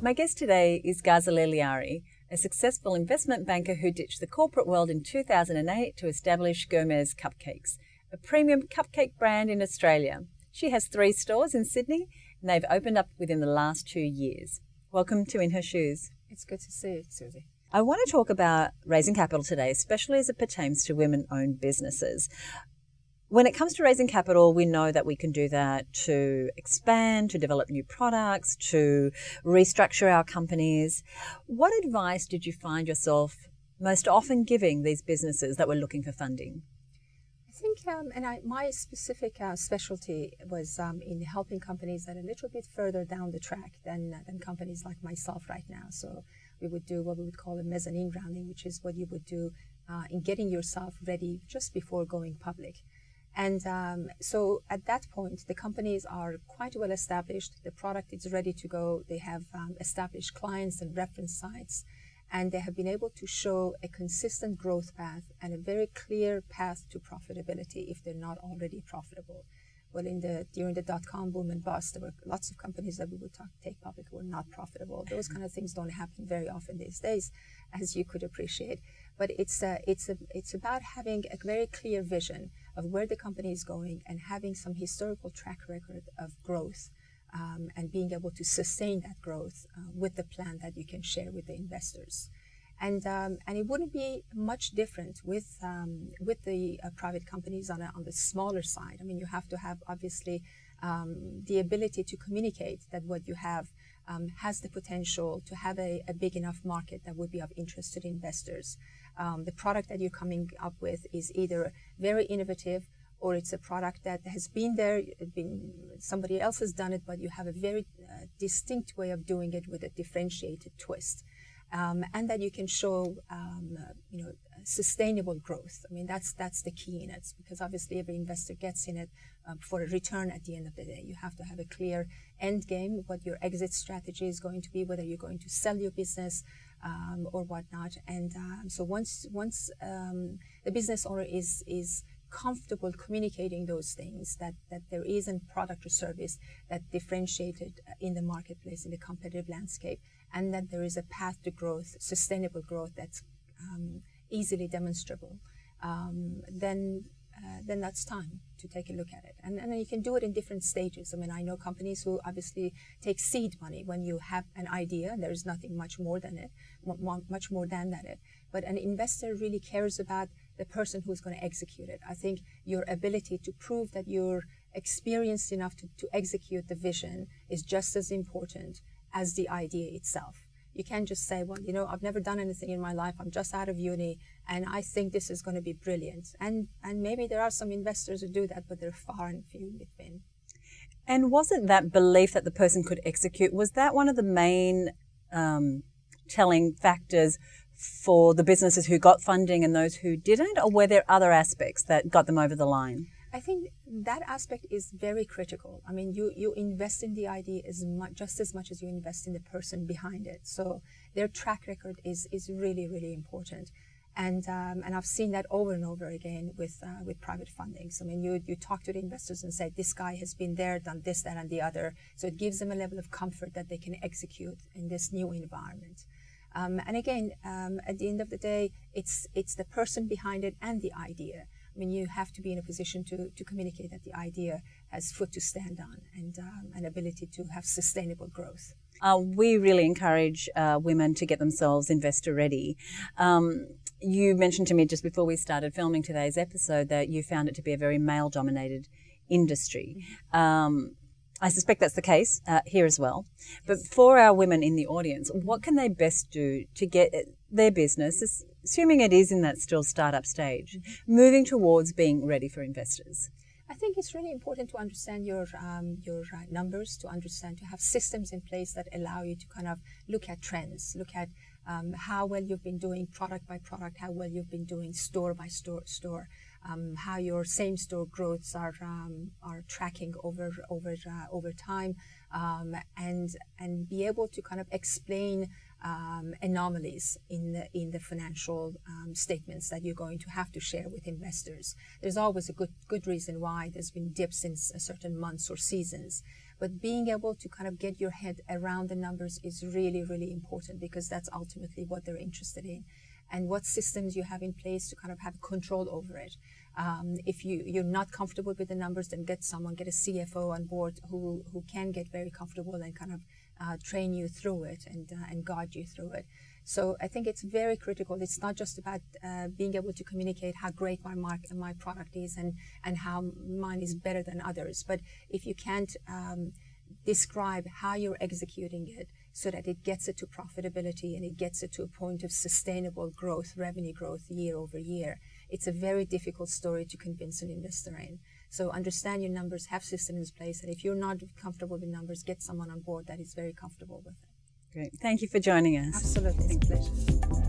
My guest today is Ghazaleh Lyari, a successful investment banker who ditched the corporate world in 2008 to establish Ghermez Cupcakes, a premium cupcake brand in Australia. She has 3 stores in Sydney, and they've opened up within the last 2 years. Welcome to In Her Shoes. It's good to see you, Susie. I want to talk about raising capital today, especially as it pertains to women-owned businesses. When it comes to raising capital, we know that we can do that to expand, to develop new products, to restructure our companies. What advice did you find yourself most often giving these businesses that were looking for funding? I think, my specific specialty was in helping companies that are a little bit further down the track than companies like myself right now. So we would do what we would call a mezzanine rounding, which is what you would do in getting yourself ready just before going public. And so at that point, the companies are quite well established. The product is ready to go. They have established clients and reference sites, and they have been able to show a consistent growth path and a very clear path to profitability if they're not already profitable. Well, during the dot-com boom and bust, there were lots of companies that we would take public who were not profitable. Those kind of things don't happen very often these days, as you could appreciate. But it's about having a very clear vision of where the company is going and having some historical track record of growth and being able to sustain that growth with the plan that you can share with the investors. And it wouldn't be much different with the private companies on the smaller side. I mean, you have to have obviously the ability to communicate that what you have has the potential to have a big enough market that would be of interest to the investors. The product that you're coming up with is either very innovative or it's a product that has been there, somebody else has done it, but you have a very distinct way of doing it with a differentiated twist. And that you can show, sustainable growth. I mean, that's the key in it, because obviously every investor gets in it for a return at the end of the day. You have to have a clear end game, what your exit strategy is going to be, whether you're going to sell your business or whatnot. And so once the business owner is comfortable communicating those things, that there is a product or service that differentiated in the marketplace, in the competitive landscape, and that there is a path to growth, sustainable growth that's easily demonstrable, then that's time to take a look at it. And you can do it in different stages. I mean, I know companies who obviously take seed money when you have an idea. There is nothing much more than it. But an investor really cares about the person who's going to execute it. I think your ability to prove that you're experienced enough to execute the vision is just as important as the idea itself. You can't just say, well, I've never done anything in my life. I'm just out of uni, and I think this is going to be brilliant. And maybe there are some investors who do that, but they're far and few in between. And wasn't that belief that the person could execute, was that one of the main telling factors for the businesses who got funding and those who didn't, or were there other aspects that got them over the line? I think that aspect is very critical. I mean, you invest in the idea just as much as you invest in the person behind it. So their track record is really, really important. And I've seen that over and over again with private fundings. I mean, you talk to the investors and say, this guy has been there, done this, that, and the other. So it gives them a level of comfort that they can execute in this new environment. And again, at the end of the day, it's the person behind it and the idea. I mean, you have to be in a position to communicate that the idea has foot to stand on and an ability to have sustainable growth. We really encourage women to get themselves investor ready. You mentioned to me just before we started filming today's episode that you found it to be a very male-dominated industry. I suspect that's the case here as well. But for our women in the audience, what can they best do to get their business, assuming it is in that still startup stage, moving towards being ready for investors? I think it's really important to understand your numbers, to have systems in place that allow you to kind of look at trends, look at how well you've been doing product by product, how well you've been doing store by store, how your same store growths are tracking over time, and be able to kind of explain anomalies in the financial statements that you're going to have to share with investors. There's always a good reason why there's been dips in certain months or seasons, but being able to kind of get your head around the numbers is really, really important, because that's ultimately what they're interested in, and what systems you have in place to kind of have control over it. If you're not comfortable with the numbers, then get a CFO on board who can get very comfortable and kind of train you through it and guide you through it. So I think it's very critical. It's not just about being able to communicate how great my product is and how mine is better than others, but if you can't describe how you're executing it so that it gets it to profitability and it gets it to a point of sustainable growth, revenue growth year over year, it's a very difficult story to convince an investor in. So understand your numbers, have systems in place, and if you're not comfortable with numbers, get someone on board that is very comfortable with it. Great. Thank you for joining us. Absolutely. It's a pleasure.